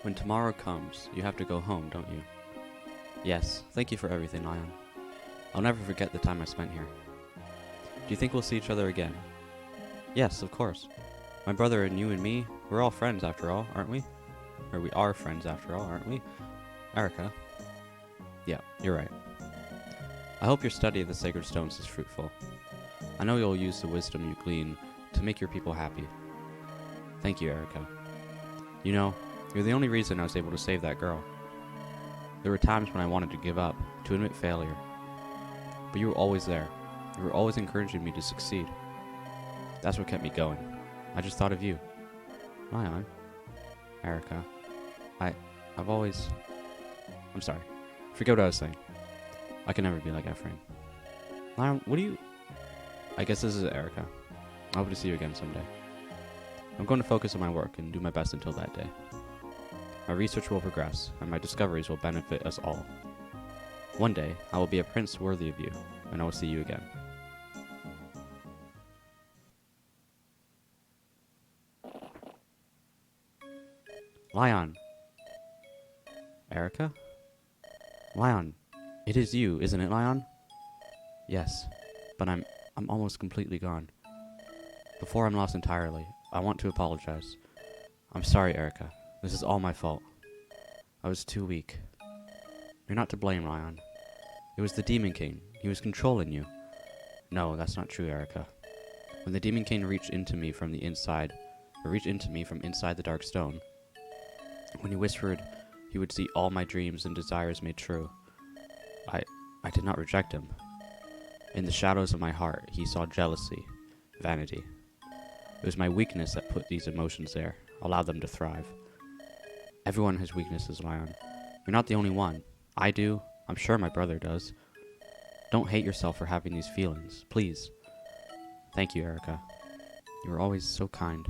When tomorrow comes, you have to go home, don't you? Yes, thank you for everything, Lion. I'll never forget the time I spent here. Do you think we'll see each other again? Yes, of course. My brother and you and me, we're all friends after all, aren't we? Or we are friends after all, aren't we? Eirika? Yeah, you're right. I hope your study of the sacred stones is fruitful. I know you'll use the wisdom you glean to make your people happy. Thank you, Eirika. You know, you're the only reason I was able to save that girl. There were times when I wanted to give up, to admit failure. But you were always there. You were always encouraging me to succeed. That's what kept me going. I just thought of you. Lion. Eirika. I've always... I'm sorry. Forget what I was saying. I can never be like Ephraim. Lion, what do you... I guess this is Eirika. I hope to see you again someday. I'm going to focus on my work and do my best until that day. My research will progress, and my discoveries will benefit us all. One day, I will be a prince worthy of you, and I will see you again. Lion. Eirika? Lion. It is you, isn't it, Lion? Yes, but I'm almost completely gone. Before I'm lost entirely, I want to apologize. I'm sorry, Eirika. This is all my fault. I was too weak. You're not to blame, Lion. It was the Demon King. He was controlling you. No, that's not true, Eirika. When the Demon King reached into me from inside the Dark Stone, when he whispered he would see all my dreams and desires made true, I did not reject him. In the shadows of my heart, he saw jealousy, vanity. It was my weakness that put these emotions there, allowed them to thrive. Everyone has weaknesses, Lion. You're not the only one. I do. I'm sure my brother does. Don't hate yourself for having these feelings, please. Thank you, Eirika. You were always so kind.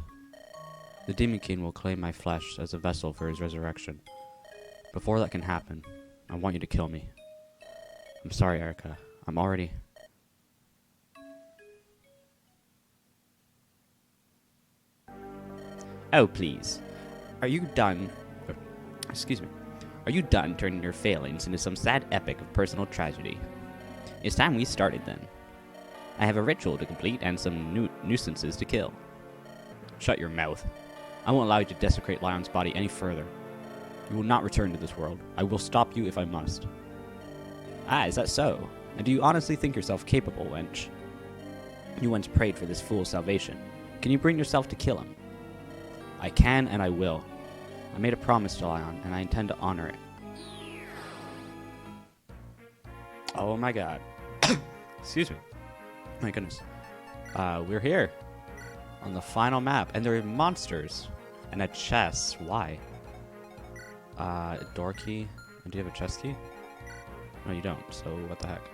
The Demon King will claim my flesh as a vessel for his resurrection. Before that can happen, I want you to kill me. I'm sorry, Eirika. I'm already... Oh, please. Are you done... Excuse me. Are you done turning your failings into some sad epic of personal tragedy? It's time we started, then. I have a ritual to complete and some nuisances to kill. Shut your mouth. I won't allow you to desecrate Lion's body any further. You will not return to this world. I will stop you if I must. Ah, is that so? And do you honestly think yourself capable, wench? You once prayed for this fool's salvation. Can you bring yourself to kill him? I can and I will. I made a promise to Lion, and I intend to honor it. Oh my god. Excuse me. My goodness. We're here. On the final map. And there are monsters. And a chest. Why? A door key. And do you have a chest key? No, you don't. So what the heck?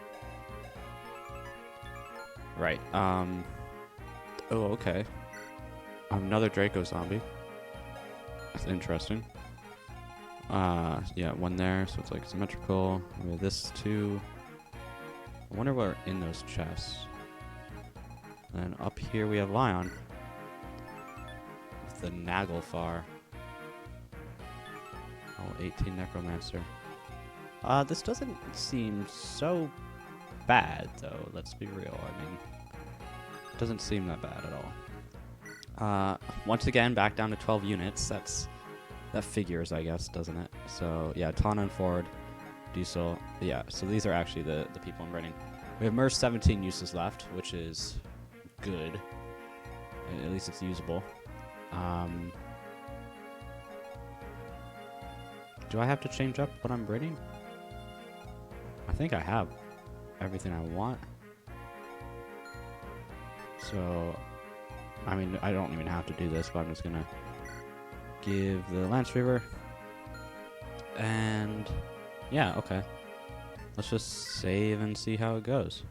Right. Oh, okay. Another Draco zombie. That's interesting. Yeah, one there, so it's like symmetrical. We have this too. I wonder what are in those chests. And up here we have Lion. With the Naglfar. Oh, 18 Necromancer. This doesn't seem so bad, though. Let's be real. I mean, it doesn't seem that bad at all. Once again, back down to 12 units. That figures, I guess, doesn't it? So, yeah, Tana and Ford, Diesel. Yeah, so these are actually the people I'm running. We have Merce 17 uses left, which is good. At least it's usable. Do I have to change up what I'm breeding? I think I have everything I want. So, I mean, I don't even have to do this, but I'm just gonna give the Lance Reaver. And yeah, okay. Let's just save and see how it goes.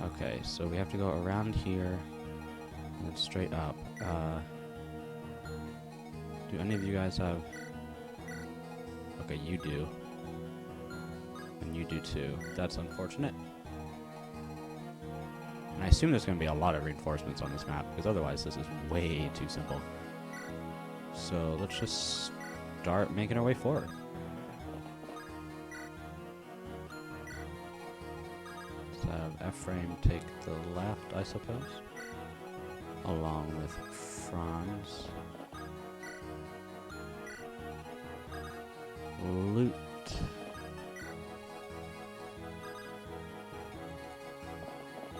Okay, so we have to go around here and then straight up. Do any of you guys have... Okay, you do. And you do too. That's unfortunate. And I assume there's going to be a lot of reinforcements on this map, because otherwise this is way too simple. So let's just start making our way forward. Let's have Ephraim take the left, I suppose, along with Franz. Loot.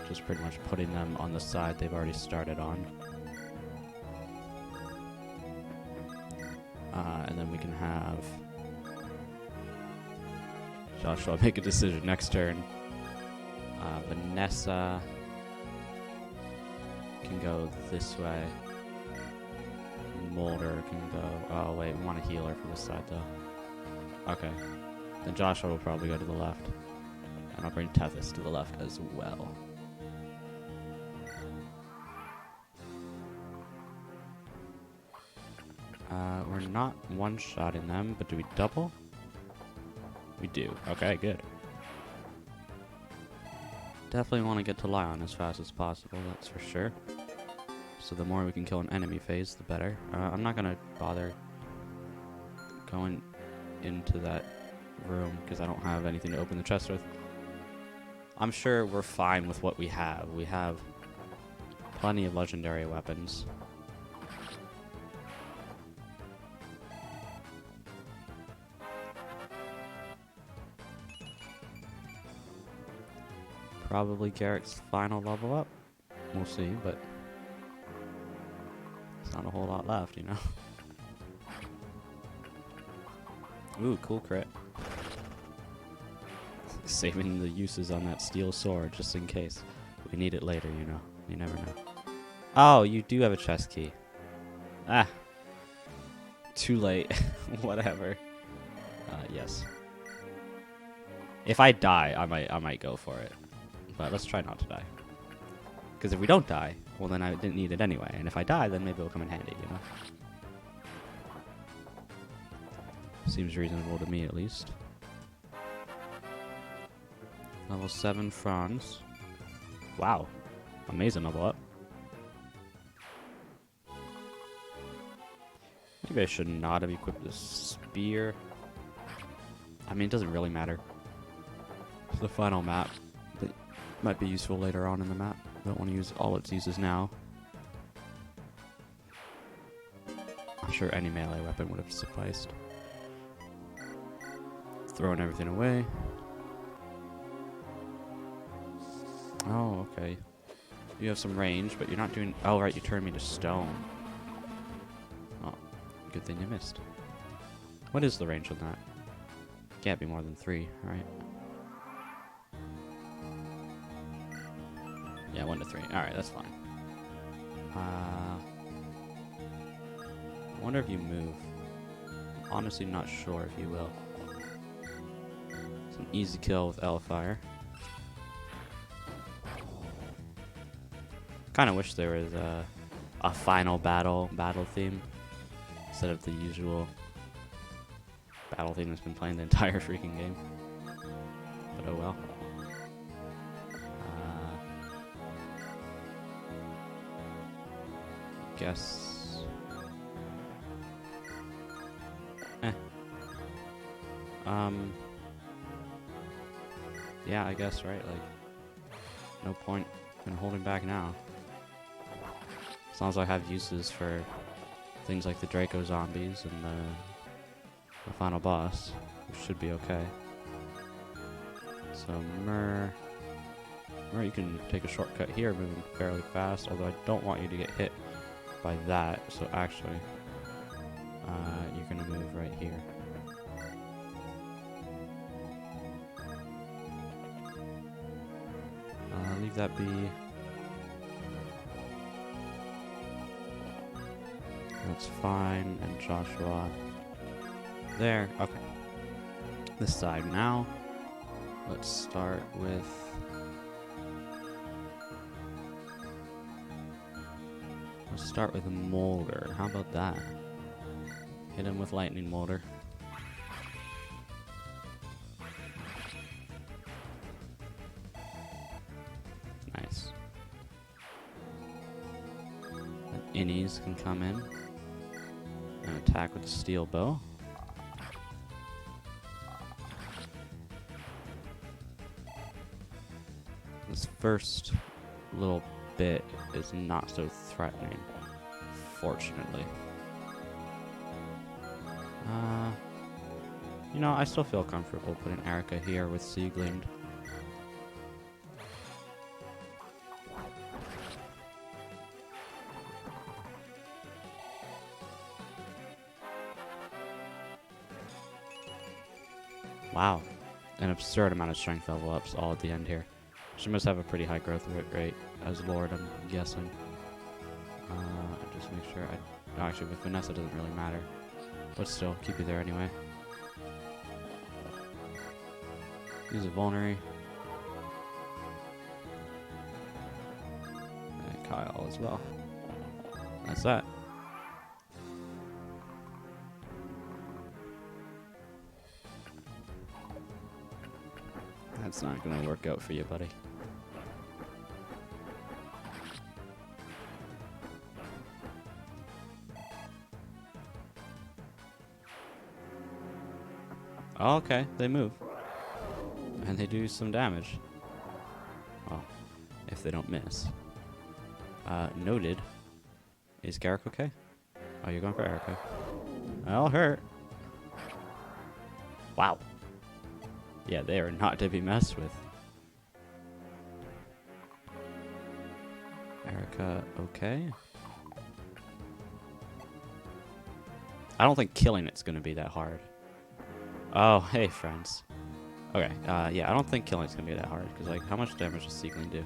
Just pretty much putting them on the side they've already started on. And then we can have Joshua make a decision next turn. Vanessa can go this way. Mulder can go... Oh, wait, we want a healer for this side, though. Okay. Then Joshua will probably go to the left. And I'll bring Tethys to the left as well. We're not one-shotting them, but do we double? We do. Okay, good. Definitely want to get to Lion as fast as possible, that's for sure. So the more we can kill an enemy phase, the better. I'm not going to bother going into that room because I don't have anything to open the chest with. I'm sure we're fine with what we have. We have plenty of legendary weapons. Probably Garrett's final level up. We'll see, but there's not a whole lot left, you know? Ooh, cool crit. Saving the uses on that steel sword just in case. We need it later, you know? You never know. Oh, you do have a chest key. Ah. Too late. Whatever. Yes. If I die, I might go for it. But let's try not to die. Because if we don't die, well then I didn't need it anyway. And if I die, then maybe it'll come in handy, you know? Seems reasonable to me, at least. Level 7 Franz. Wow. Amazing level up. Maybe I should not have equipped the spear. I mean, it doesn't really matter. It's the final map. That might be useful later on in the map. Don't want to use all its uses now. I'm sure any melee weapon would have sufficed. Throwing everything away. Oh, okay. You have some range, but you're not doing... Oh, right, you turned me to stone. Oh, good thing you missed. What is the range on that? Can't be more than 3, right? Yeah, 1 to 3. Alright, that's fine. I wonder if you move. I'm honestly not sure if you will. It's an easy kill with Hellfire. Kind of wish there was a final battle theme instead of the usual battle theme that's been playing the entire freaking game. But oh well. Guess. Yeah, I guess, right? Like, no point in holding back now. As long as I have uses for things like the Draco zombies and the final boss, we should be okay. So, Myrrh, you can take a shortcut here, moving fairly fast, although I don't want you to get hit by that, so actually, you're going to move right here. Leave that be. That's fine, and Joshua there. Okay. This side now. Let's start with... Let's start with a Molder. How about that? Hit him with Lightning Molder. Nice. innies can come in and attack with the steel bow. This first little bit is not so threatening, fortunately. You know, I still feel comfortable putting Eirika here with Sieglind. Wow, an absurd amount of strength level ups all at the end here. She must have a pretty high growth rate as Lord, I'm guessing. Just make sure I... Oh, actually, with Vanessa it doesn't really matter. But still, keep you there anyway. Use a Vulnerary. And Kyle as well. That's that. That's not gonna work out for you, buddy. Oh, okay, they move. And they do some damage. Well, if they don't miss. Noted. Is Garrick okay? Oh, you're going for Eirika. That'll hurt. Wow. Yeah, they are not to be messed with. Eirika, okay. I don't think killing it's gonna be that hard. Oh, hey, friends. Okay, yeah, I don't think killing it's gonna be that hard, because, like, how much damage does Sieglind do?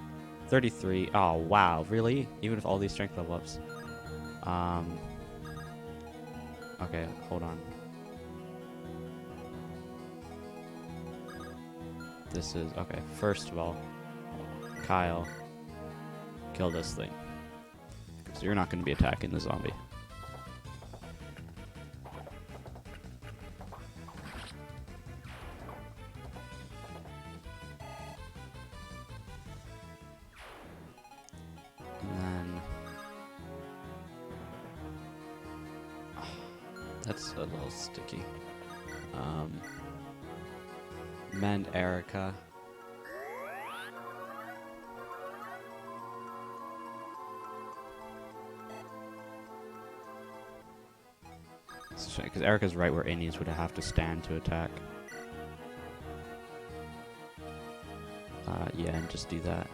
33. Oh, wow, really? Even with all these strength level ups. Okay, hold on. This is, okay, first of all, Kyle, kill this thing. So you're not going to be attacking the zombie. And then... that's a little sticky. Mend Eirika. Because Eirika's right where innies would have to stand to attack. Yeah, and just do that.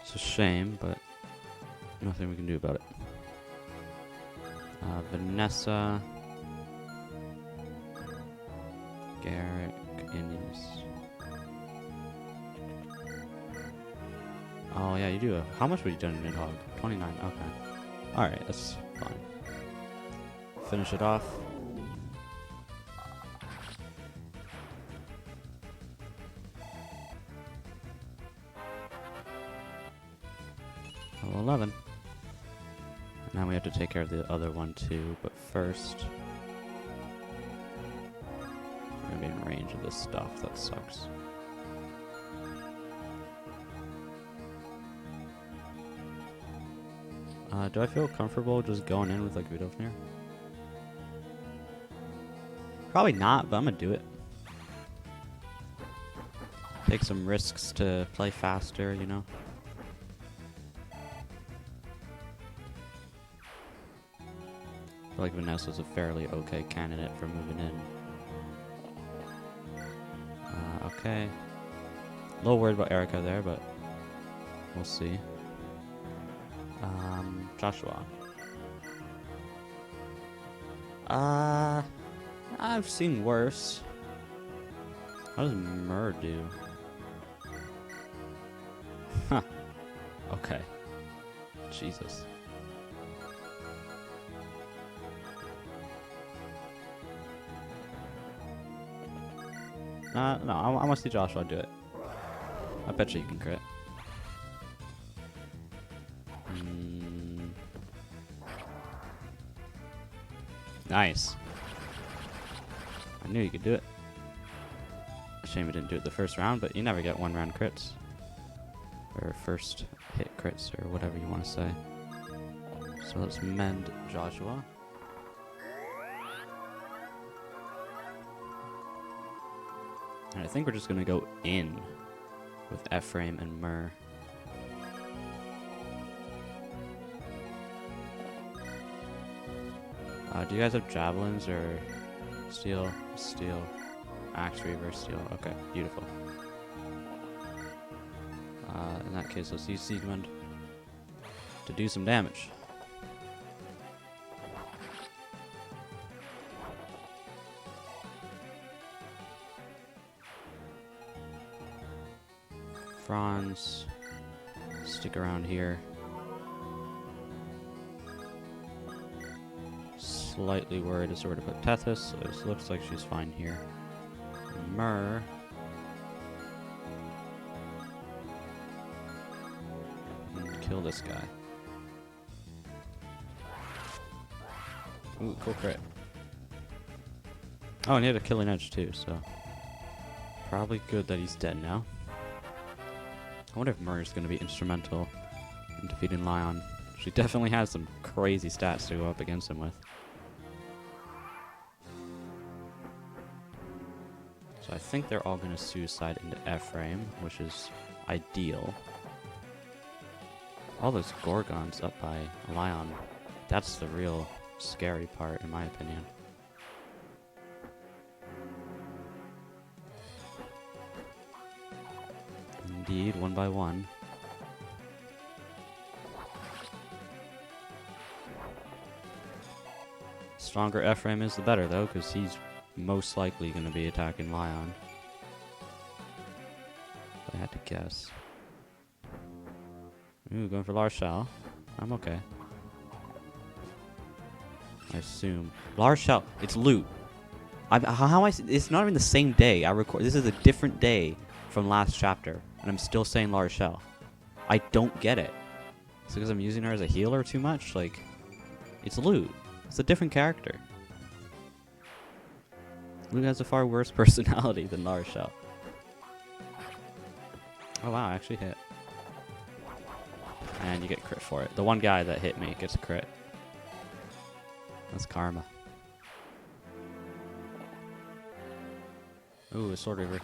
It's a shame, but nothing we can do about it. Vanessa, Garrick, Innies. Oh yeah, you do. How much would you done in Nidhogg? 29. Okay. All right, that's fine. Finish it off. Level 11. Now we have to take care of the other one too, but first we're gonna be in range of this stuff. That sucks. Do I feel comfortable just going in with like Vidofnir? Probably not, but I'm gonna do it. Take some risks to play faster, you know? I feel like Vanessa's a fairly okay candidate for moving in. Okay. A little worried about Eirika there, but we'll see. Joshua. I've seen worse. How does Mur do? Huh. Okay. Jesus. No, I want to see Joshua do it. I bet you can crit. Nice. I knew you could do it. Shame you didn't do it the first round, but you never get one round crits. Or first hit crits, or whatever you want to say. So let's mend Joshua. And I think we're just going to go in with Ephraim and Myrrh. Do you guys have javelins or steel? Steel. Axe, reaver, steel. Okay, beautiful. In that case, let's use Siegmund to do some damage. Franz, stick around here. Slightly worried as to where to put Tethys, so it looks like she's fine here. Myrrh. Kill this guy. Ooh, cool crit. Oh, and he had a killing edge too, so probably good that he's dead now. I wonder if Myrrh's going to be instrumental in defeating Lion. She definitely has some crazy stats to go up against him with. So I think they're all going to suicide into Ephraim, which is ideal. All those Gorgons up by Lion, that's the real scary part, in my opinion. Indeed, one by one. Stronger Ephraim is the better, though, because he's most likely going to be attacking Lion. If I had to guess. Ooh, going for Larshall. I'm okay. I assume. Larshall, it's loot. It's not even the same day. This is a different day from last chapter, and I'm still saying Larshall. I don't get it. It's because I'm using her as a healer too much? Like, it's Lute. It's a different character. Lute has a far worse personality than Larshall. Oh wow, I actually hit. And you get crit for it. The one guy that hit me gets a crit. That's karma. Ooh, a Sword Reaver.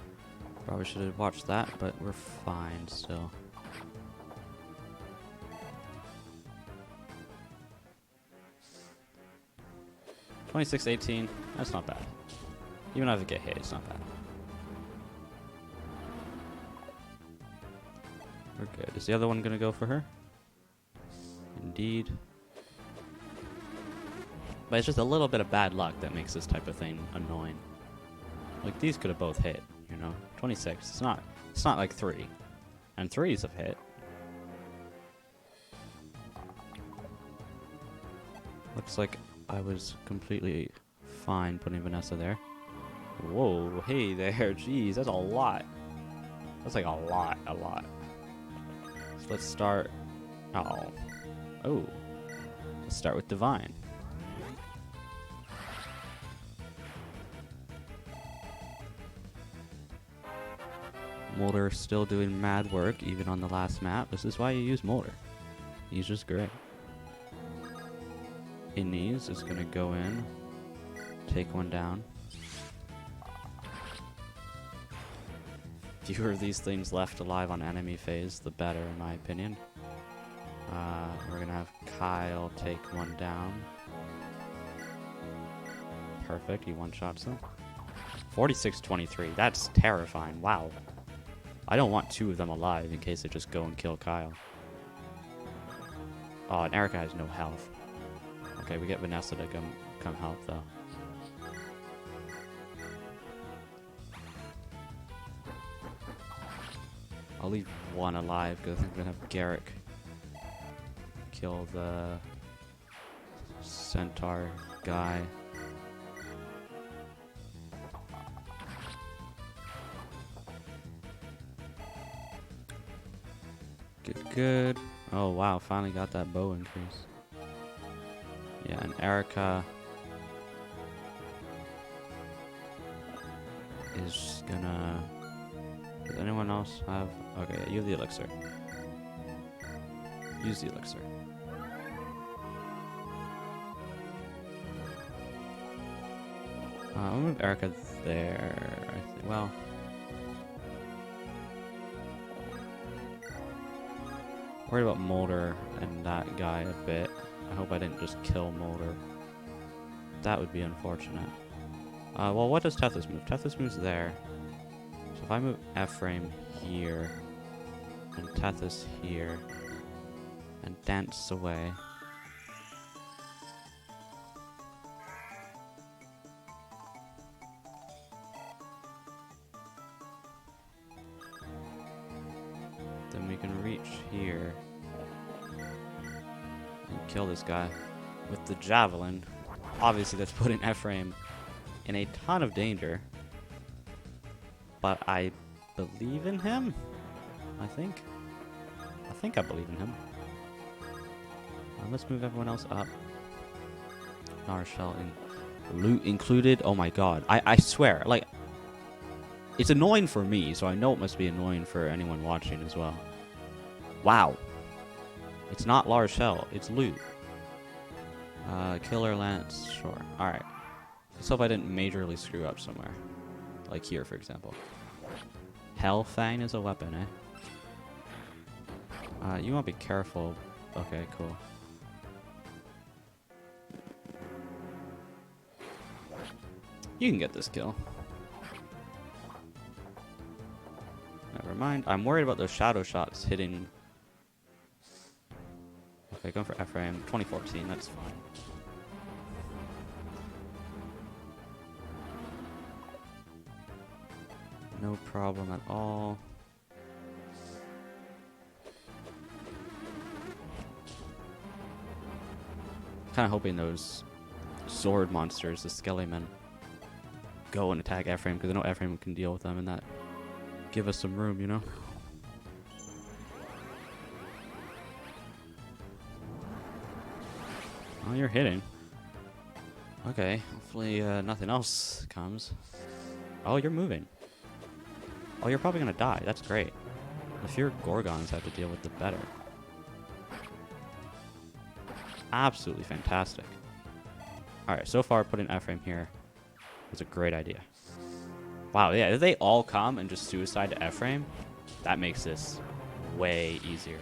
Probably should have watched that, but we're fine still. $26.18. That's not bad. Even if I get hit, it's not bad. We're good. Is the other one gonna go for her? Indeed. But it's just a little bit of bad luck that makes this type of thing annoying. Like, these could have both hit, you know? 26. It's not like 3. And 3s have hit. Looks like I was completely fine putting Vanessa there. Whoa, hey there, jeez, that's a lot. That's like a lot. So let's start. Oh. Let's start with Divine. Molder still doing mad work, even on the last map. This is why you use Molder. He's just great. Innies is gonna go in, take one down. Fewer of these things left alive on enemy phase, the better, in my opinion. We're gonna have Kyle take one down. Perfect, he one-shots them. 46-23, that's terrifying, wow. I don't want 2 of them alive in case they just go and kill Kyle. Oh, and Eirika has no health. Okay, we get Vanessa to come help, though. I'll leave one alive, because I think we're going to have Garrick kill the centaur guy. Good. Oh, wow, finally got that bow increase. Yeah, and Eirika is gonna... Does anyone else have... Okay, yeah, you have the elixir. Use the elixir. I'll move Eirika there. I think. Well... Worried about Molder and that guy a bit. I hope I didn't just kill Molder. That would be unfortunate. Well, what does Tethys move? Tethys moves there. So if I move Ephraim here, and Tethys here, and dance away. Then we can reach here and kill this guy with the javelin. Obviously, that's putting Ephraim in a ton of danger. But I believe in him. I think I believe in him. Let's move everyone else up. Narshell and loot included. Oh my god. I swear, like, it's annoying for me, so I know it must be annoying for anyone watching as well. Wow. It's not large shell, it's loot. Killer Lance, sure. Alright. Let's hope I didn't majorly screw up somewhere. Like here, for example. Hellfang is a weapon, eh? You want to be careful. Okay, cool. You can get this kill. Never mind. I'm worried about those shadow shots hitting... Okay, going for Ephraim. 2014, that's fine. No problem at all. Kind of hoping those sword monsters, the Skellymen, go and attack Ephraim, because I know Ephraim can deal with them, and that give us some room, you know? Oh, you're hitting. Okay, hopefully nothing else comes. Oh, you're moving. Oh, you're probably gonna die. That's great. The fewer Gorgons have to deal with, the better. Absolutely fantastic. Alright, so far putting Ephraim here was a great idea. Wow, yeah, if they all come and just suicide to Ephraim, that makes this way easier.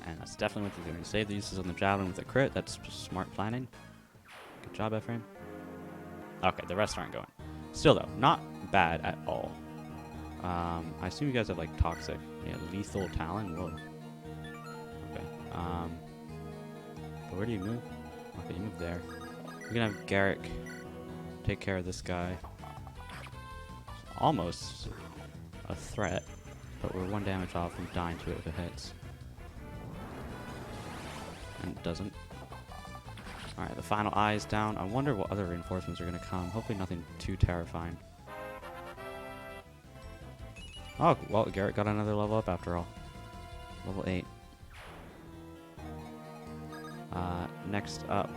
And that's definitely what they're doing. Save the uses on the javelin with a crit. That's smart planning. Good job, Ephraim. Okay, the rest aren't going. Still, though, not bad at all. I assume you guys have, like, toxic, yeah, lethal talent. Whoa. Okay. But where do you move? Okay, you move there. We're gonna have Garrick take care of this guy. It's almost a threat, but we're 1 damage off from dying to it if it hits. And it doesn't. Alright, the final eye is down. I wonder what other reinforcements are going to come. Hopefully nothing too terrifying. Oh, well, Garrett got another level up after all. Level 8. Next up.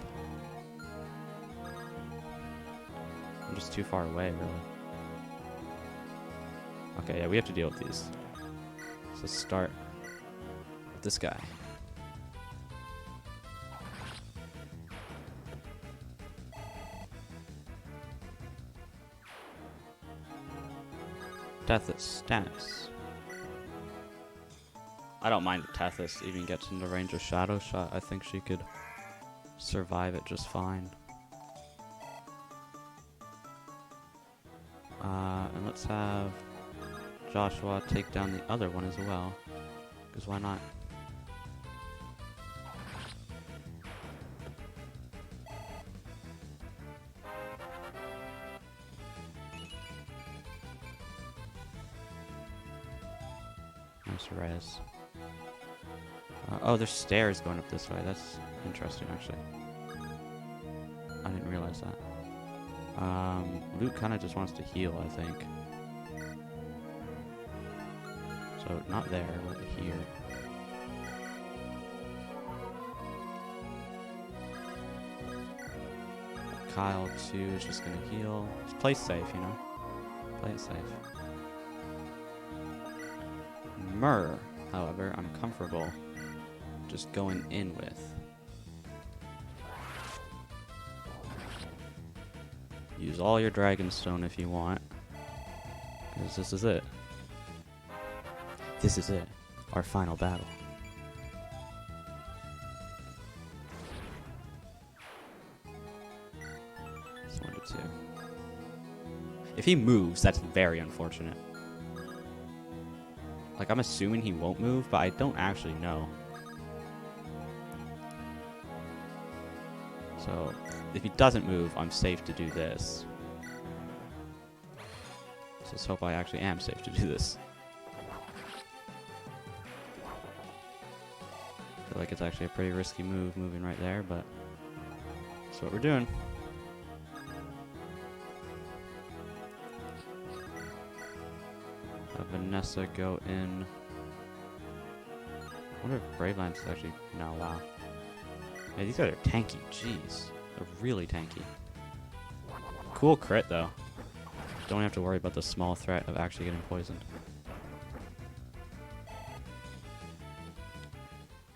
I'm just too far away, really. Okay, yeah, we have to deal with these. So let's start with this guy. Tethys, dance. I don't mind if Tethys even gets into range of Shadow Shot. I think she could survive it just fine. And let's have Joshua take down the other one as well. Because why not? Nice res. Oh, there's stairs going up this way. That's interesting, actually. I didn't realize that. Luke kind of just wants to heal, I think. So, not there, but here. Kyle too is just gonna heal. Just play safe, you know? Play it safe. Myrrh, however, I'm comfortable just going in with. Use all your Dragonstone if you want. Because this is it. This is it. Our final battle. It's 1 to 2. If he moves, that's very unfortunate. Like, I'm assuming he won't move, but I don't actually know. So, if he doesn't move, I'm safe to do this. So let's hope I actually am safe to do this. I feel like it's actually a pretty risky move moving right there, but that's what we're doing. Have Vanessa go in. I wonder if Brave Lance is actually... No, wow. Yeah, these guys are tanky. Jeez. They're really tanky. Cool crit, though. Don't have to worry about the small threat of actually getting poisoned.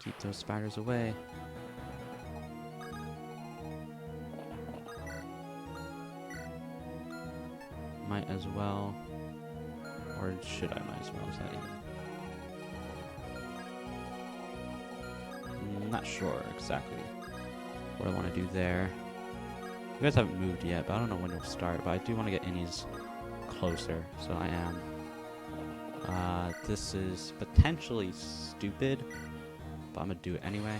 Keep those spiders away. Might as well. Or should I might as well? Is that even? I'm not sure exactly what I want to do there. You guys haven't moved yet, but I don't know when you'll start. But I do want to get innies closer, so I am. This is potentially stupid, but I'm going to do it anyway.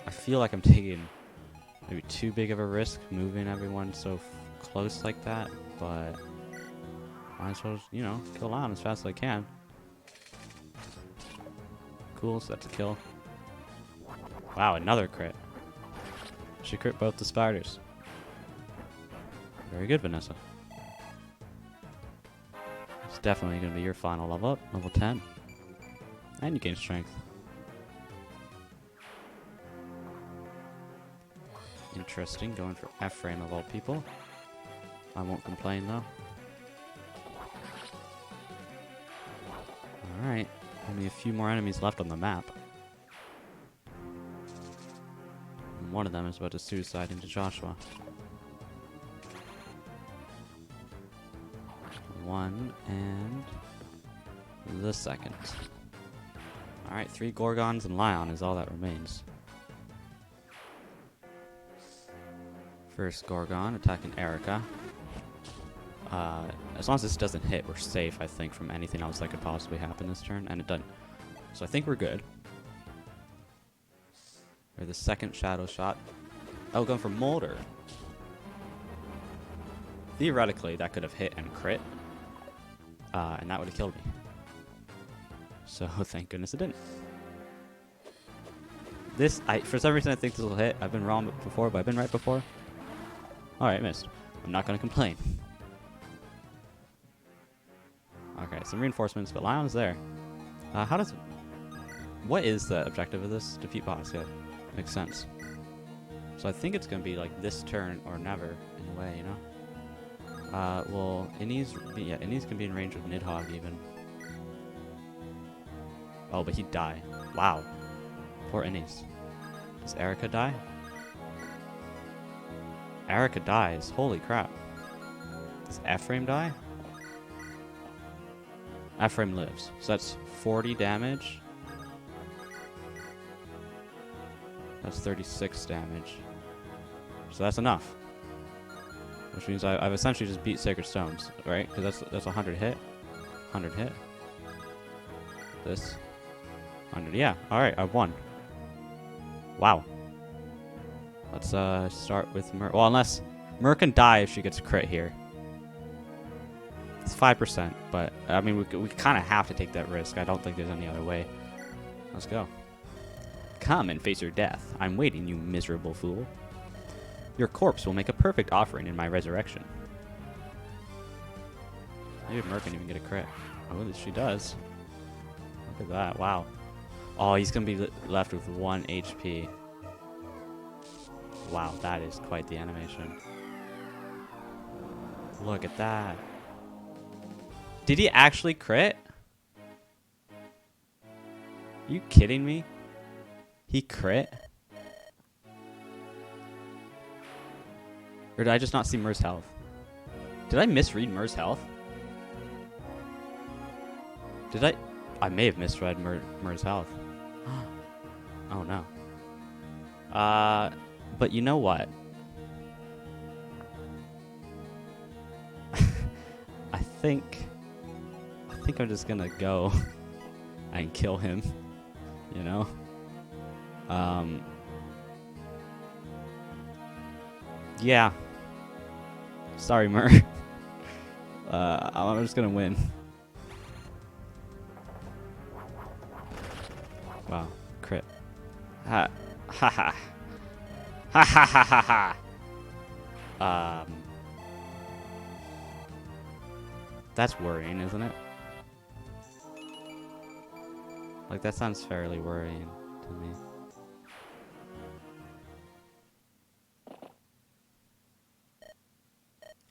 I feel like I'm taking maybe too big of a risk moving everyone so close like that, but might as well, you know, kill on as fast as I can. Cool, so that's a kill. Wow, another crit. She crit both the spiders. Very good, Vanessa. It's definitely going to be your final level up, level 10. And you gain strength. Interesting, going for Ephraim of all people. I won't complain though. Alright, only a few more enemies left on the map. And one of them is about to suicide into Joshua. One and the second. Alright, 3 Gorgons and Lion is all that remains. First Gorgon attacking Eirika. As long as this doesn't hit, we're safe, I think, from anything else that could possibly happen this turn, and it doesn't. So I think we're good. Or the second Shadow Shot. Oh, going for Molder. Theoretically, that could have hit and crit, and that would have killed me. So thank goodness it didn't. This, for some reason I think this will hit. I've been wrong before, but I've been right before. Alright, missed. I'm not going to complain. Okay, some reinforcements, but Lion's there. What is the objective of this? Defeat boss, yeah. Makes sense. So I think it's going to be like this turn or never, in a way, you know? Well, Innies can be in range with Nidhogg even. Oh, but he'd die. Wow. Poor Innies. Does Eirika die? Eirika dies. Holy crap. Does Ephraim die? Ephraim lives. So that's 40 damage. That's 36 damage. So that's enough. Which means I've essentially just beat Sacred Stones, right? Because that's 100 hit. 100 hit. This. 100. Yeah. Alright, I've won. Wow. Let's start with Mer. Well, unless Mer can die if she gets a crit here. It's 5%, but I mean, we kind of have to take that risk. I don't think there's any other way. Let's go. Come and face your death. I'm waiting, you miserable fool. Your corpse will make a perfect offering in my resurrection. Maybe Mer can even get a crit. Oh, she does. Look at that. Wow. Oh, he's gonna be left with 1 HP. Wow, that is quite the animation. Look at that. Did he actually crit? Are you kidding me? He crit? Or did I just not see Mur's health? Did I misread Mur's health? Did I? I may have misread Mur's health. Oh no. But you know what? I think I'm just gonna go and kill him. You know? Yeah. Sorry, Mur. I'm just gonna win. Wow, crit. Ha ha ha. Ha ha ha ha ha. That's worrying, isn't it? Like, that sounds fairly worrying to me.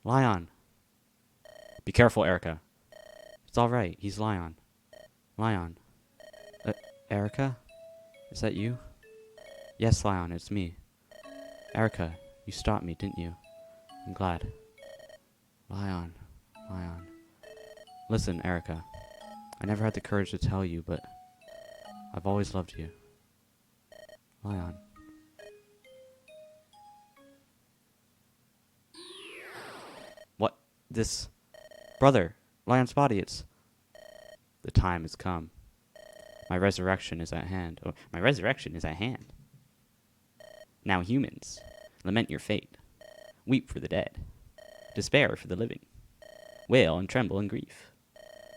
Lion. Be careful, Eirika. It's alright, he's Lion. Lion. Eirika? Is that you? Yes, Lion, it's me. Eirika, you stopped me, didn't you? I'm glad. Lion. Lion. Listen, Eirika. I never had the courage to tell you, but I've always loved you. Lion. What? This... Brother, Lion's body, it's... The time has come. My resurrection is at hand. Oh, my resurrection is at hand. Now humans, lament your fate. Weep for the dead. Despair for the living. Wail and tremble in grief.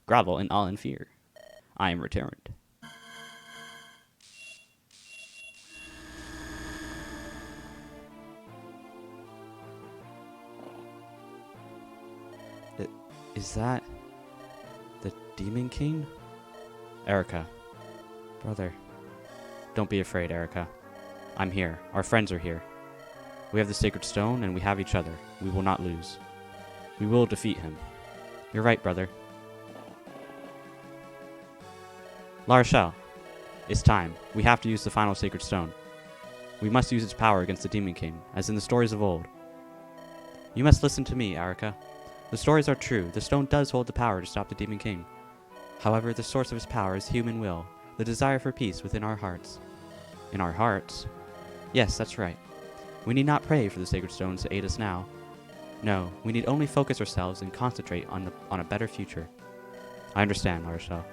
Grovel in awe and fear. I am returned. Is that the Demon King? Eirika. Brother. Don't be afraid, Eirika. I'm here. Our friends are here. We have the Sacred Stone, and we have each other. We will not lose. We will defeat him. You're right, brother. La Rochelle. It's time. We have to use the final Sacred Stone. We must use its power against the Demon King, as in the stories of old. You must listen to me, Eirika. The stories are true. The stone does hold the power to stop the Demon King. However, the source of his power is human will, the desire for peace within our hearts. In our hearts? Yes, that's right. We need not pray for the Sacred Stones to aid us now. No, we need only focus ourselves and concentrate on a better future. I understand, La Rochelle.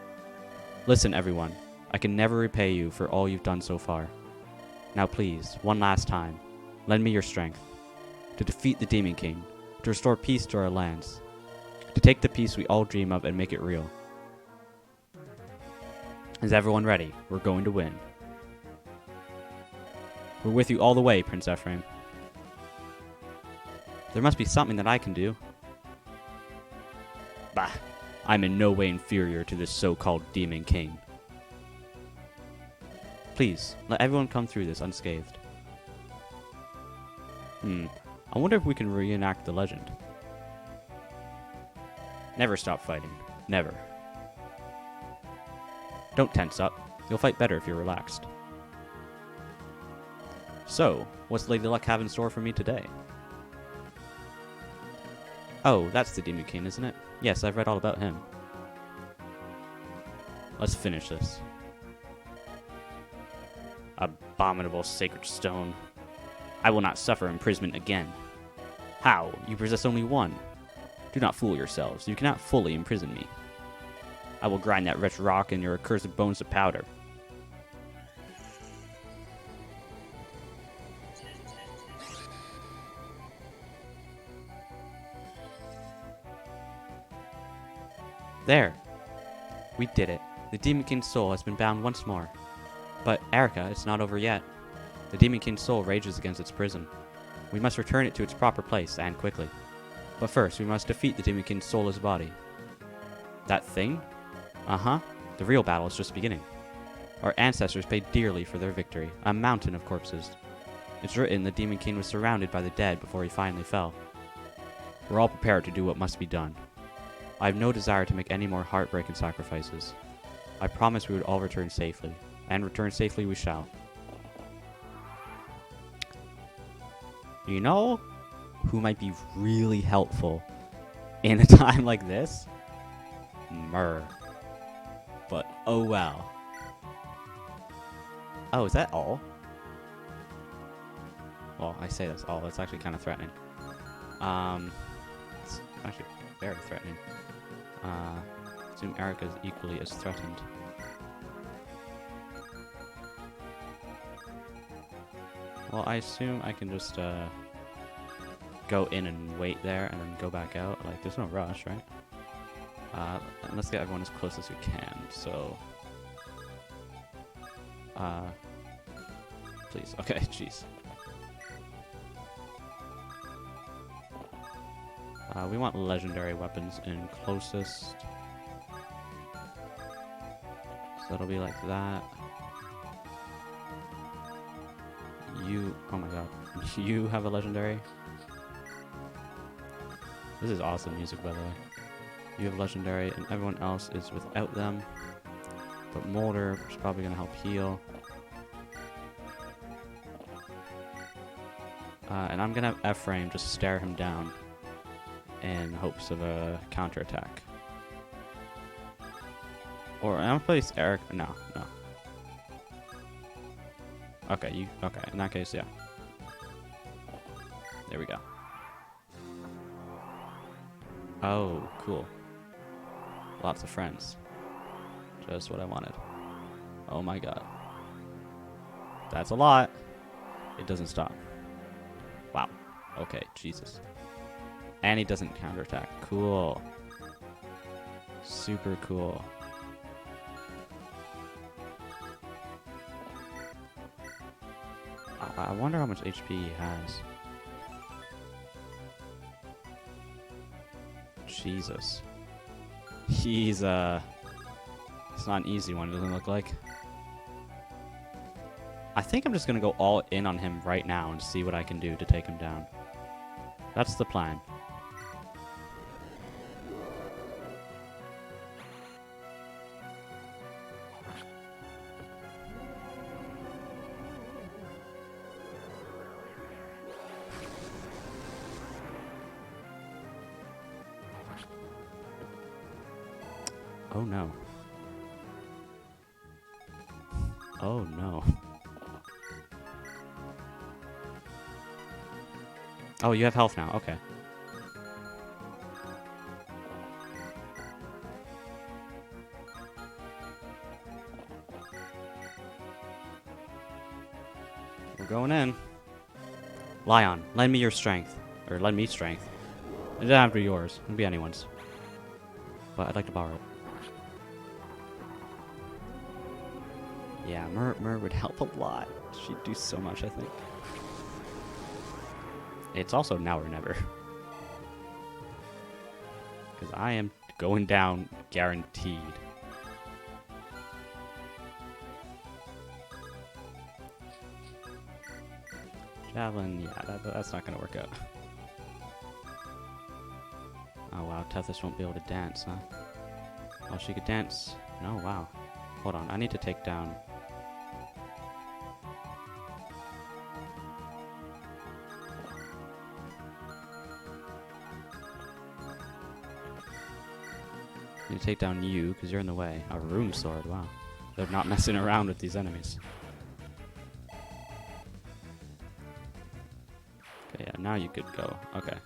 Listen, everyone. I can never repay you for all you've done so far. Now please, one last time, lend me your strength. To defeat the Demon King. To restore peace to our lands. To take the peace we all dream of and make it real. Is everyone ready? We're going to win. We're with you all the way, Prince Ephraim. There must be something that I can do. Bah! I'm in no way inferior to this so-called Demon King. Please, let everyone come through this unscathed. I wonder if we can reenact the legend. Never stop fighting. Never. Don't tense up. You'll fight better if you're relaxed. So, what's Lady Luck have in store for me today? Oh, that's the Demon King, isn't it? Yes, I've read all about him. Let's finish this. Abominable Sacred Stone. I will not suffer imprisonment again. How? You possess only one. Do not fool yourselves. You cannot fully imprison me. I will grind that wretched rock and your accursed bones to powder. There. We did it. The Demon King's soul has been bound once more. But, Eirika, it's not over yet. The Demon King's soul rages against its prison. We must return it to its proper place, and quickly. But first, we must defeat the Demon King's soulless body. That thing? Uh-huh. The real battle is just beginning. Our ancestors paid dearly for their victory. A mountain of corpses. It's written the Demon King was surrounded by the dead before he finally fell. We're all prepared to do what must be done. I have no desire to make any more heartbreaking sacrifices. I promised we would all return safely, and return safely we shall. You know who might be really helpful in a time like this? Myrrh. But oh well. Oh, is that all? Well, I say that's all. That's actually kind of threatening. It's actually very threatening. Assume Eirika is equally as threatened. Well, I assume I can just go in and wait there and then go back out. Like, there's no rush, right? And let's get everyone as close as we can. So, please. Okay, jeez. We want legendary weapons in closest. So that'll be like that. Oh my god. You have a legendary? This is awesome music, by the way. You have legendary, and everyone else is without them. But Molder is probably going to help heal. And I'm going to have Ephraim just stare him down in hopes of a counterattack. Or I'm going to place Eirika. No. Okay, okay, in that case, yeah. There we go. Oh, cool. Lots of friends. Just what I wanted. Oh my god. That's a lot. It doesn't stop. Wow. Okay, Jesus. And he doesn't counterattack. Cool. Super cool. I wonder how much HP he has. Jesus. He's it's not an easy one, it doesn't look like. I think I'm just gonna go all in on him right now and see what I can do to take him down. That's the plan. Oh no. Oh no. Oh, you have health now. Okay. We're going in. Lion, lend me your strength. Or lend me strength. It doesn't have to be yours. It can be anyone's. But I'd like to borrow it. Yeah, Myrrh would help a lot. She'd do so much, I think. It's also now or never. Because I am going down guaranteed. Javelin, yeah, that's not going to work out. Oh wow, Tethys won't be able to dance, huh? Oh, she could dance. No, wow. Hold on, I need to take down... I need to take down you, because you're in the way. A rune sword, wow. They're not messing around with these enemies. Okay, yeah, now you could go. Okay.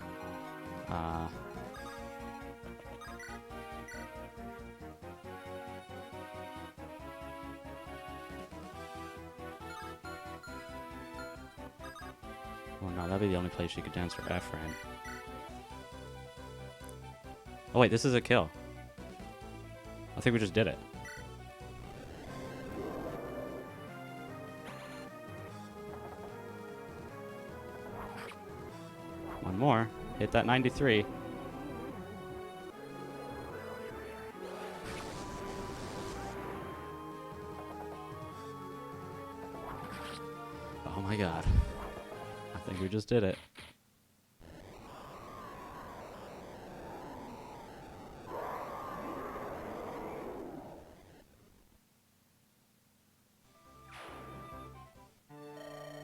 Oh no, that'd be the only place you could dance for Ephraim. Oh wait, this is a kill. I think we just did it. One more. Hit that 93. Oh my god. I think we just did it.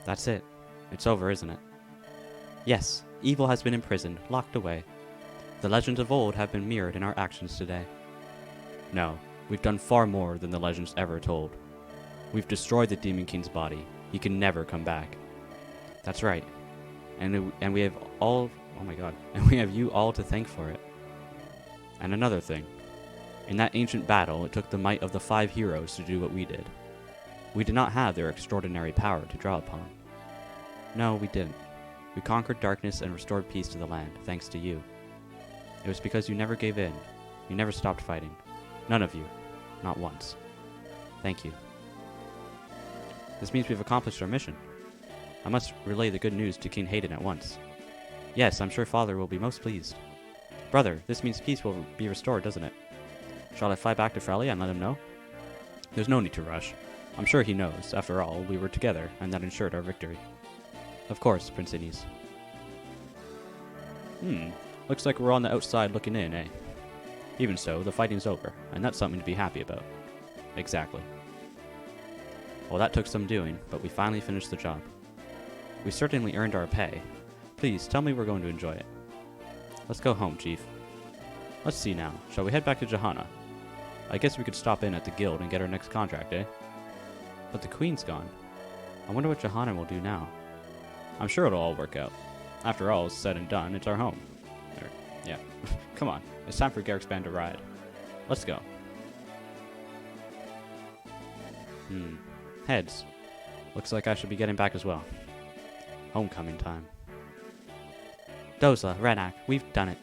That's it. It's over, isn't it? Yes, evil has been imprisoned, locked away. The legends of old have been mirrored in our actions today. No, we've done far more than the legends ever told. We've destroyed the Demon King's body. He can never come back. That's right. And we have all... Oh my god. And we have you all to thank for it. And another thing. In that ancient battle, it took the might of the 5 heroes to do what we did. We did not have their extraordinary power to draw upon. No, we didn't. We conquered darkness and restored peace to the land, thanks to you. It was because you never gave in. You never stopped fighting. None of you. Not once. Thank you. This means we've accomplished our mission. I must relay the good news to King Hayden at once. Yes, I'm sure Father will be most pleased. Brother, this means peace will be restored, doesn't it? Shall I fly back to Frelia and let him know? There's no need to rush. I'm sure he knows. After all, we were together, and that ensured our victory. Of course, Prince Innes. Looks like we're on the outside looking in, eh? Even so, the fighting's over, and that's something to be happy about. Exactly. Well, that took some doing, but we finally finished the job. We certainly earned our pay. Please, tell me we're going to enjoy it. Let's go home, Chief. Let's see now. Shall we head back to Johanna? I guess we could stop in at the guild and get our next contract, eh? But the Queen's gone. I wonder what Johanna will do now. I'm sure it'll all work out. After all is said and done, it's our home. Yeah. Come on. It's time for Garrick's to ride. Let's go. Heads. Looks like I should be getting back as well. Homecoming time. Dozla, Renak, we've done it.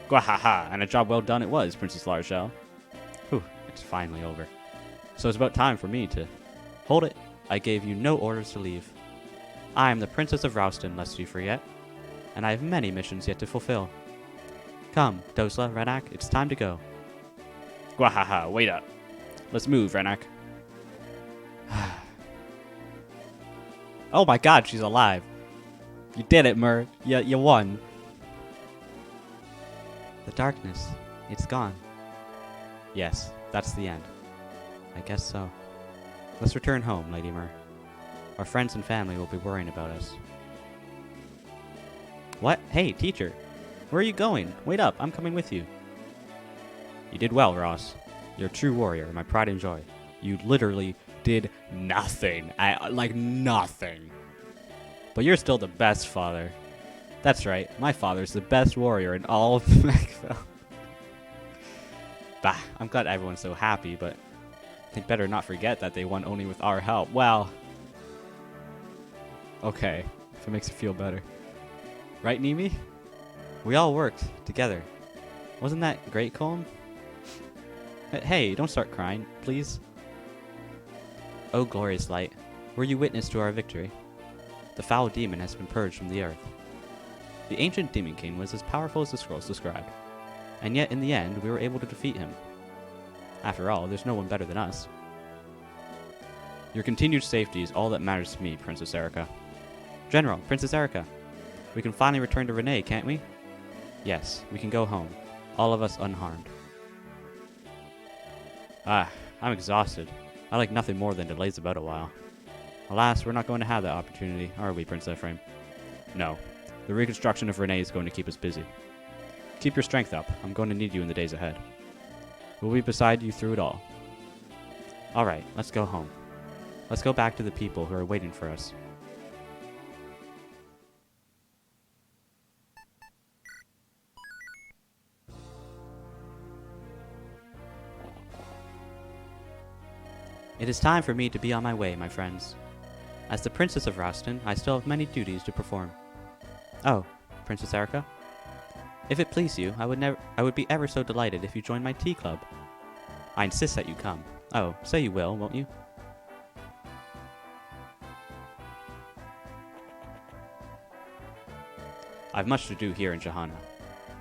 Gwahaha, and a job well done it was, Princess Larshell. Whew, it's finally over. So it's about time for me to... Hold it. I gave you no orders to leave. I am the Princess of Rouston, lest you forget. And I have many missions yet to fulfill. Come, Dozla, Renak, it's time to go. Gwahaha, wait up. Let's move, Renak. Oh my god, she's alive. You did it, Mur. You won. The darkness, it's gone. Yes, that's the end. I guess so. Let's return home, Lady Mur. Our friends and family will be worrying about us. What? Hey, teacher. Where are you going? Wait up, I'm coming with you. You did well, Ross. You're a true warrior, my pride and joy. You literally did nothing. Like nothing. But you're still the best, Father. That's right, my father's the best warrior in all of Macville. Bah, I'm glad everyone's so happy, but they'd better not forget that they won only with our help. Well, okay, if it makes you feel better. Right, Nimi? We all worked together. Wasn't that great, Colm? Hey, don't start crying, please. Oh, glorious light, were you witness to our victory? The foul demon has been purged from the earth. The ancient Demon King was as powerful as the scrolls described, and yet in the end we were able to defeat him. After all, there's no one better than us. Your continued safety is all that matters to me, Princess Eirika. General, Princess Eirika, we can finally return to Renee, can't we? Yes, we can go home, all of us unharmed. I'm exhausted. I like nothing more than to laze about a while. Alas, we're not going to have that opportunity, are we, Prince Ephraim? No. The reconstruction of Renee is going to keep us busy. Keep your strength up. I'm going to need you in the days ahead. We'll be beside you through it all. Alright, let's go home. Let's go back to the people who are waiting for us. It is time for me to be on my way, my friends. As the Princess of Rouston, I still have many duties to perform. Oh, Princess Eirika? If it please you, I would be ever so delighted if you joined my tea club. I insist that you come. Oh, say you will, won't you? I've much to do here in Johanna.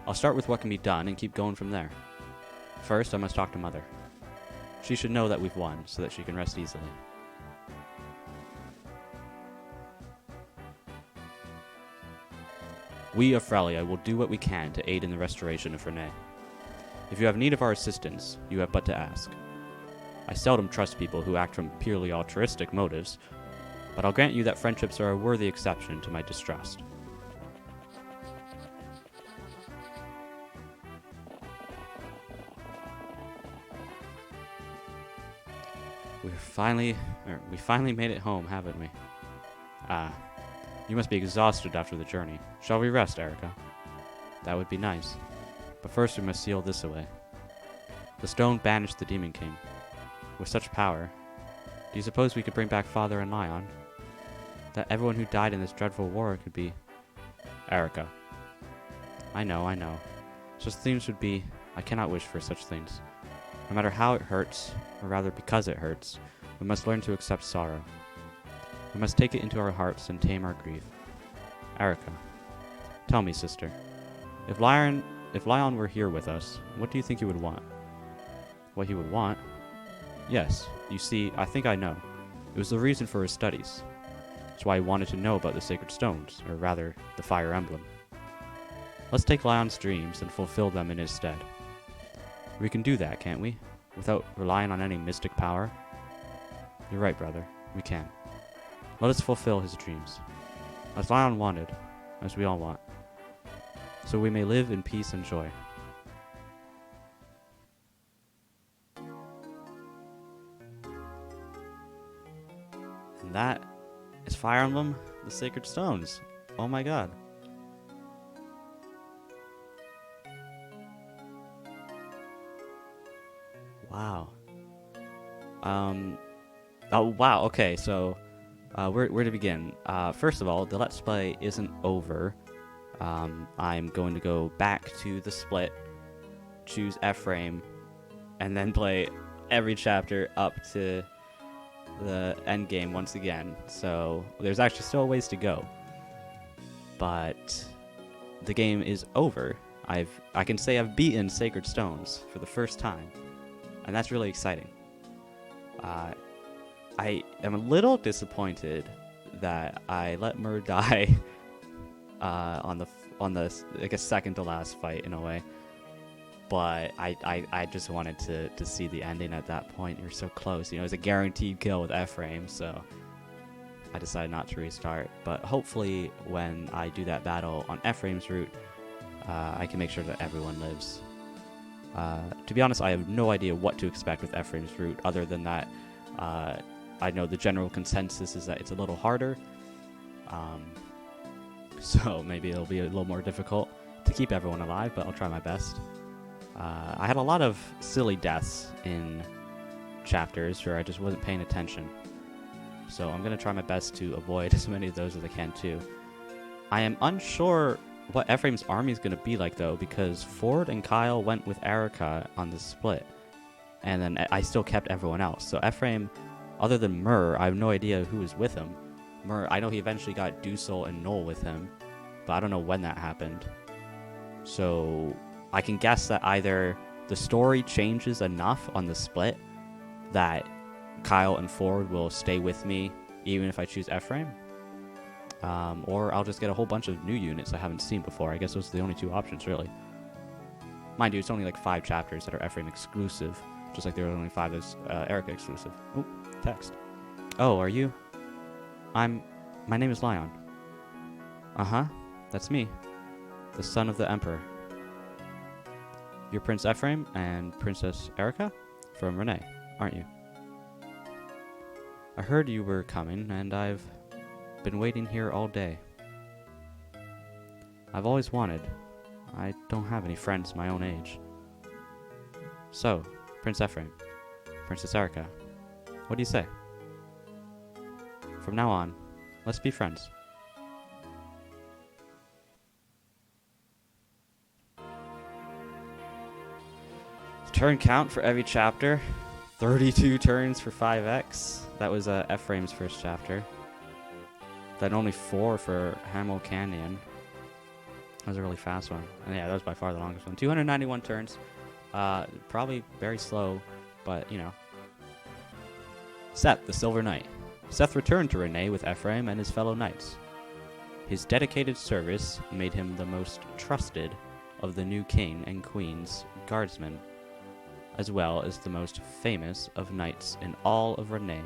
I'll start with what can be done and keep going from there. First, I must talk to Mother. She should know that we've won, so that she can rest easily. We of Frelia will do what we can to aid in the restoration of Renee. If you have need of our assistance, you have but to ask. I seldom trust people who act from purely altruistic motives, but I'll grant you that friendships are a worthy exception to my distrust. We finally made it home, haven't we? Ah, you must be exhausted after the journey. Shall we rest, Eirika? That would be nice. But first we must seal this away. The stone banished the Demon King. With such power, do you suppose we could bring back Father and Lion? That everyone who died in this dreadful war could be... Eirika. I know. Such things would be... I cannot wish for such things. No matter how it hurts, or rather because it hurts, we must learn to accept sorrow. We must take it into our hearts and tame our grief. Eirika, tell me, sister, if Lion were here with us, what do you think he would want? What he would want? Yes, you see, I think I know. It was the reason for his studies. That's why he wanted to know about the sacred stones, or rather, the fire emblem. Let's take Lion's dreams and fulfill them in his stead. We can do that, can't we? Without relying on any mystic power? You're right, brother. We can. Let us fulfill his dreams. As Lion wanted, as we all want. So we may live in peace and joy. And that is Fire Emblem, the Sacred Stones. Oh my god. Wow. Oh wow. Okay, so where to begin? First of all, the Let's Play isn't over. I'm going to go back to the split, choose Ephraim, and then play every chapter up to the end game once again. So there's actually still a ways to go, but the game is over. I can say I've beaten Sacred Stones for the first time, and that's really exciting. I am a little disappointed that I let Mur die on the I guess second to last fight in a way, but I just wanted to see the ending at that point. You're so close, it was a guaranteed kill with Ephraim, so I decided not to restart. But hopefully when I do that battle on Ephraim's route, I can make sure that everyone lives. To be honest, I have no idea what to expect with Ephraim's route, other than that I know the general consensus is that it's a little harder. So maybe it'll be a little more difficult to keep everyone alive, but I'll try my best. I had a lot of silly deaths in chapters where I just wasn't paying attention. So I'm going to try my best to avoid as many of those as I can too. I am unsure what Ephraim's army is going to be like though, because Ford and Kyle went with Eirika on the split. And then I still kept everyone else. So Ephraim, other than Mur, I have no idea who is with him. Mur, I know he eventually got Dusel and Noel with him, but I don't know when that happened. So I can guess that either the story changes enough on the split that Kyle and Ford will stay with me even if I choose Ephraim, or I'll just get a whole bunch of new units I haven't seen before. I guess those are the only two options, really. Mind you, it's only like 5 chapters that are Ephraim exclusive, just like there are only 5 that's Eirika exclusive. Oh, text. Oh, are you? My name is Lion. Uh-huh, that's me, the son of the Emperor. You're Prince Ephraim and Princess Eirika from Renee, aren't you? I heard you were coming, and I've been waiting here all day. I've always wanted. I don't have any friends my own age. So, Prince Ephraim, Princess Eirika, what do you say? From now on, let's be friends. Turn count for every chapter. 32 turns for 5x. That was Ephraim's first chapter. Then only 4 for Hamel Canyon. That was a really fast one. And yeah, that was by far the longest one. 291 turns. Probably very slow, but Seth, the Silver Knight. Seth returned to Renee with Ephraim and his fellow knights. His dedicated service made him the most trusted of the new king and queen's guardsmen, as well as the most famous of knights in all of Renee.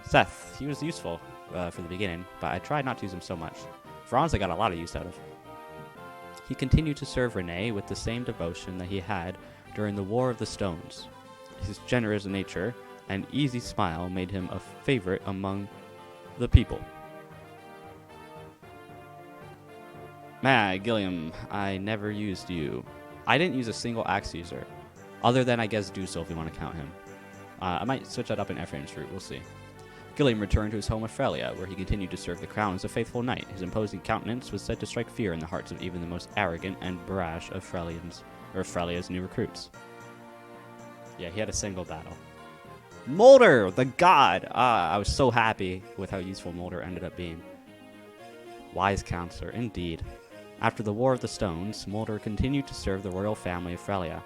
Seth, he was useful for the beginning, but I tried not to use him so much. Franz I got a lot of use out of. He continued to serve Renee with the same devotion that he had during the War of the Stones. His generous nature and easy smile made him a favorite among the people. Gilliam, I never used you. I didn't use a single axe user, other than I guess Dusel if you want to count him. I might switch that up in Ephraim's route, we'll see. Gilliam returned to his home of Frelia, where he continued to serve the crown as a faithful knight. His imposing countenance was said to strike fear in the hearts of even the most arrogant and brash of Frelia's new recruits. Yeah, he had a single battle. Mulder, the god! I was so happy with how useful Mulder ended up being. Wise counselor, indeed. After the War of the Stones, Mulder continued to serve the royal family of Frelia.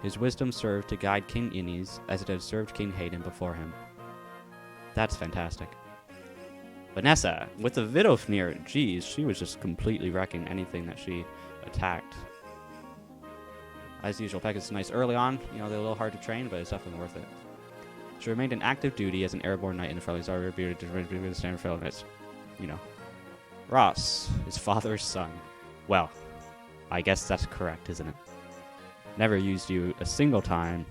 His wisdom served to guide King Innes as it had served King Hayden before him. That's fantastic. Vanessa, with the Vidofnir, geez, she was just completely wrecking anything that she attacked. As usual, Pekka's nice early on. You know, they're a little hard to train, but it's definitely worth it. She remained in active duty as an airborne knight in the Frelia's army, to stand for knights. You know. Ross, his father's son. Well, I guess that's correct, isn't it? Never used you a single time.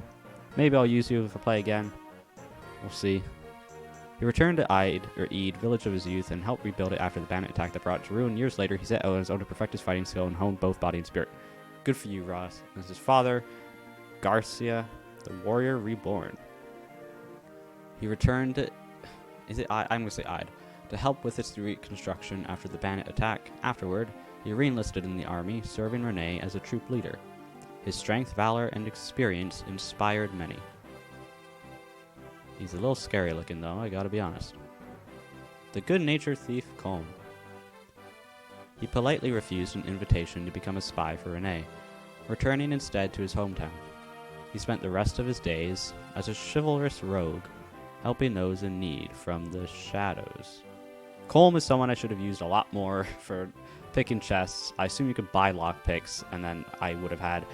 Maybe I'll use you if I play again. We'll see. He returned to Eid, village of his youth, and helped rebuild it after the bandit attack that brought it to ruin. Years later, he set out on his own to perfect his fighting skill and hone both body and spirit. Good for you, Ross. As his father, Garcia, the warrior reborn. He returned to... I'm going to say Eid. To help with its reconstruction after the bandit attack. Afterward, he re-enlisted in the army, serving Renee as a troop leader. His strength, valor, and experience inspired many. He's a little scary looking though, I gotta be honest. The good-natured thief, Colm. He politely refused an invitation to become a spy for Renee, returning instead to his hometown. He spent the rest of his days as a chivalrous rogue, helping those in need from the shadows. Colm is someone I should have used a lot more for picking chests. I assume you could buy lockpicks, and then I would have had...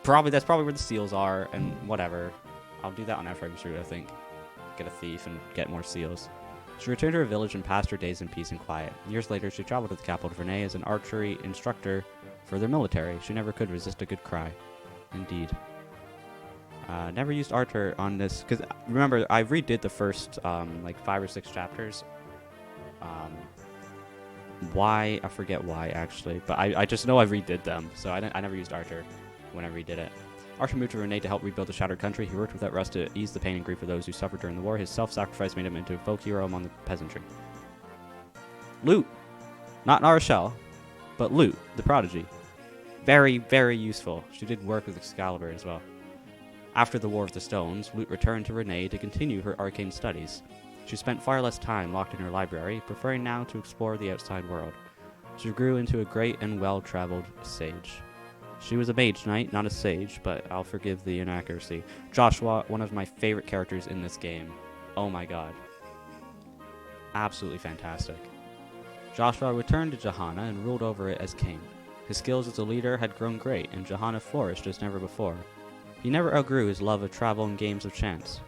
That's probably where the seals are, and whatever. I'll do that on Ephraim's route, I think. Get a thief and get more seals. She returned to her village and passed her days in peace and quiet. Years later, she traveled to the capital of Renee as an archery instructor for their military. She never could resist a good cry. Indeed. Never used Archer on this, because remember, I redid the first, 5 or 6 chapters. Why? I forget why, actually. But I just know I redid them, so I never used Archer when I redid it. Archer moved to Renee to help rebuild the shattered country. He worked without rest to ease the pain and grief of those who suffered during the war. His self-sacrifice made him into a folk hero among the peasantry. Lute. Not Narashel, but Lute, the prodigy. Very, very useful. She did work with Excalibur as well. After the War of the Stones, Lute returned to Renee to continue her arcane studies. She spent far less time locked in her library, preferring now to explore the outside world. She grew into a great and well-traveled sage. She was a mage knight, not a sage, but I'll forgive the inaccuracy. Joshua, one of my favorite characters in this game. Oh my god. Absolutely fantastic. Joshua returned to Johanna and ruled over it as king. His skills as a leader had grown great, and Johanna flourished as never before. He never outgrew his love of travel and games of chance.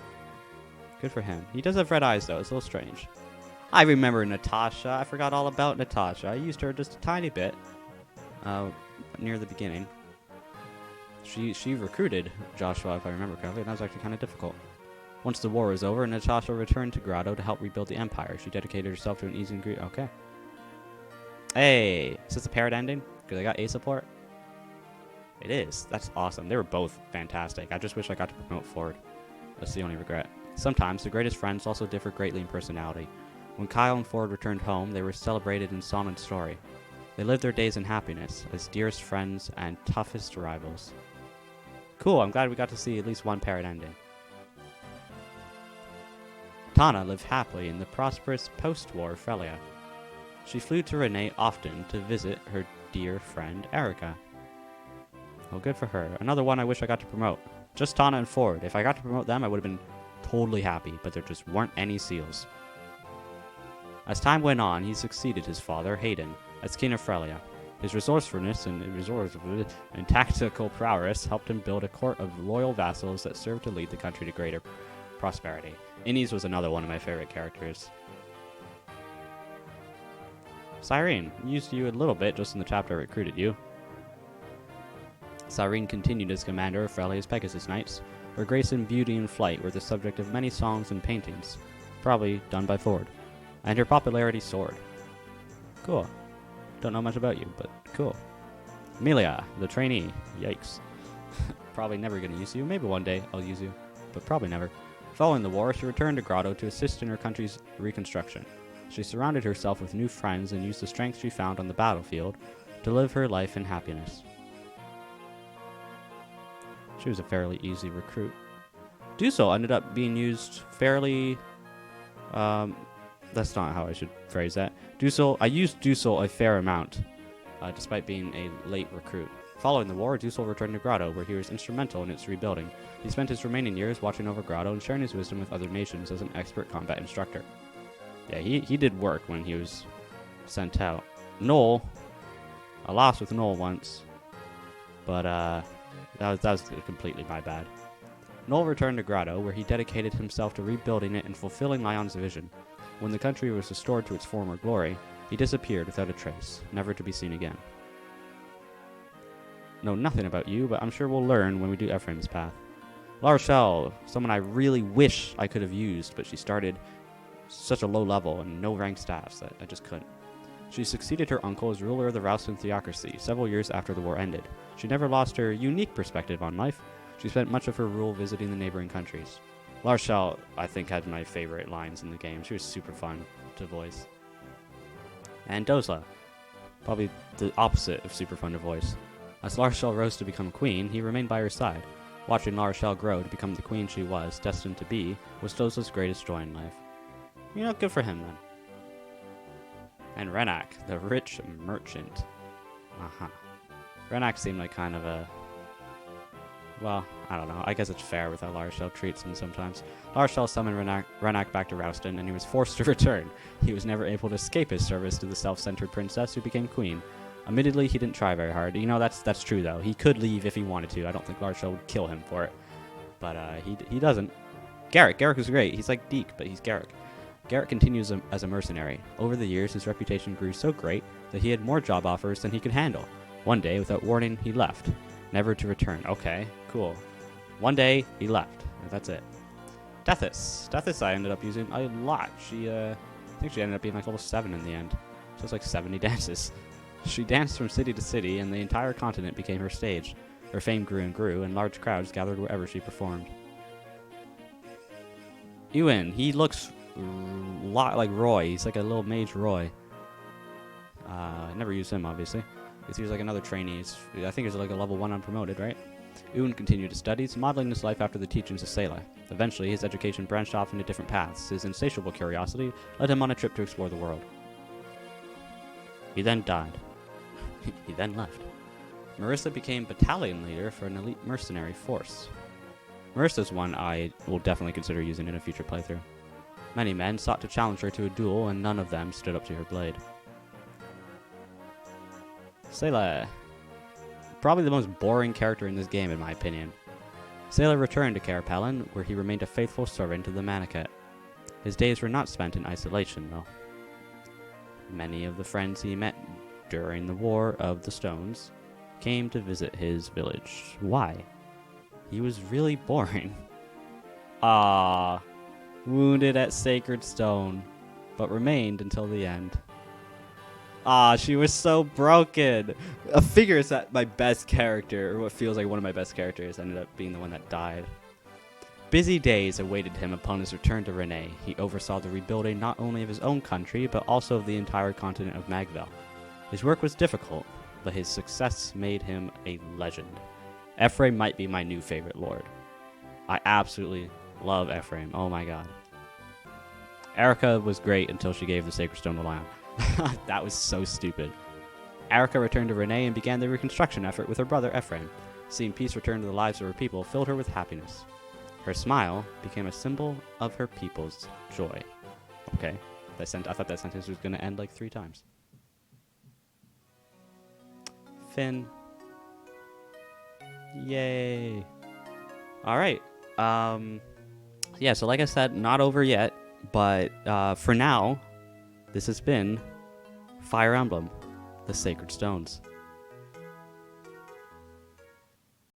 Good for him. He does have red eyes, though. It's a little strange. I remember Natasha. I forgot all about Natasha. I used her just a tiny bit near the beginning. She recruited Joshua, if I remember correctly, and that was actually kind of difficult. Once the war was over, Natasha returned to Grotto to help rebuild the Empire. She dedicated herself to an easy and okay. Hey, is this a parrot ending? Because I got A support? It is. That's awesome. They were both fantastic. I just wish I got to promote Ford. That's the only regret. Sometimes the greatest friends also differ greatly in personality. When Kyle and Ford returned home, they were celebrated in song and story. They lived their days in happiness, as dearest friends and toughest rivals. Cool, I'm glad we got to see at least one parrot ending. Tana lived happily in the prosperous post-war Frelia. She flew to Renee often to visit her dear friend Eirika. Well, good for her. Another one I wish I got to promote. Just Tana and Ford. If I got to promote them, I would have been totally happy, but there just weren't any seals. As time went on, he succeeded his father, Hayden, as king of Frelia. His resourcefulness and tactical prowess helped him build a court of loyal vassals that served to lead the country to greater prosperity. Innes was another one of my favorite characters. Cyrene, used you a little bit just in the chapter I recruited you. Cyrene continued as commander of Frelia's Pegasus Knights. Her grace and beauty and flight were the subject of many songs and paintings, probably done by Ford, and her popularity soared. Cool. Don't know much about you, but cool. Amelia, the trainee. Yikes. Probably never gonna use you. Maybe one day I'll use you, but probably never. Following the war, she returned to Grotto to assist in her country's reconstruction. She surrounded herself with new friends and used the strength she found on the battlefield to live her life in happiness. She was a fairly easy recruit. Dusel ended up being used fairly... that's not how I should phrase that. I used Dusel a fair amount, despite being a late recruit. Following the war, Dusel returned to Grotto, where he was instrumental in its rebuilding. He spent his remaining years watching over Grotto and sharing his wisdom with other nations as an expert combat instructor. Yeah, he did work when he was sent out. Noel, I lost with Noel once, but that was completely my bad. Noel returned to Grotto, where he dedicated himself to rebuilding it and fulfilling Lion's vision. When the country was restored to its former glory, he disappeared without a trace, never to be seen again. Know nothing about you, but I'm sure we'll learn when we do Ephraim's path. La Rochelle, someone I really wish I could have used, but she started such a low level and no rank staffs that I just couldn't. She succeeded her uncle as ruler of the Roustan theocracy several years after the war ended. She never lost her unique perspective on life. She spent much of her rule visiting the neighboring countries. La Rochelle, I think, had my favorite lines in the game. She was super fun to voice. And Dozla, probably the opposite of super fun to voice. As La Rochelle rose to become queen, he remained by her side. Watching La Rochelle grow to become the queen she was destined to be was Dozla's greatest joy in life. You know, good for him then. And Renak, the rich merchant. Renak seemed like kind of a... Well, I don't know. I guess it's fair with how La Rochelle treats him sometimes. La Rochelle summoned Renak back to Roustan, and he was forced to return. He was never able to escape his service to the self-centered princess who became queen. Admittedly, he didn't try very hard. You know, that's true, though. He could leave if he wanted to. I don't think La Rochelle would kill him for it. But he doesn't. Garrick was great. He's like Deke, but he's Garrick. Garrick continues as a mercenary. Over the years, his reputation grew so great that he had more job offers than he could handle. One day, without warning, he left, never to return. Okay, cool. One day, he left. That's it. Tethys I ended up using a lot. I think she ended up being like level 7 in the end. So it's like 70 dances. She danced from city to city, and the entire continent became her stage. Her fame grew and grew, and large crowds gathered wherever she performed. Ewan, he looks a lot like Roy. He's like a little mage Roy. I never used him, obviously. Because he was like another trainee. I think he's like a level 1 unpromoted, right? Ewan continued his studies, modeling his life after the teachings of Selah. Eventually, his education branched off into different paths. His insatiable curiosity led him on a trip to explore the world. He then died. He then left. Marissa became battalion leader for an elite mercenary force. Marissa's one I will definitely consider using in a future playthrough. Many men sought to challenge her to a duel, and none of them stood up to her blade. Selah. Probably the most boring character in this game, in my opinion. Selah returned to Caer Pelin, where he remained a faithful servant to the Maniket. His days were not spent in isolation, though. Many of the friends he met during the War of the Stones came to visit his village. Why? He was really boring. Wounded at Sacred Stone, but remained until the end. She was so broken. A figure is that my best character, or what feels like one of my best characters, ended up being the one that died. Busy days awaited him upon his return to Rennes. He oversaw the rebuilding not only of his own country, but also of the entire continent of Magvel. His work was difficult, but his success made him a legend. Ephraim might be my new favorite lord. I absolutely love Ephraim. Oh my god. Eirika was great until she gave the Sacred Stone to Lion. That was so stupid. Eirika returned to Rennes and began the reconstruction effort with her brother Ephraim. Seeing peace return to the lives of her people filled her with happiness. Her smile became a symbol of her people's joy. Okay. I thought that sentence was gonna end like 3 times. Finn. Yay. All right. Yeah, so like I said, not over yet, but for now, this has been Fire Emblem, the Sacred Stones.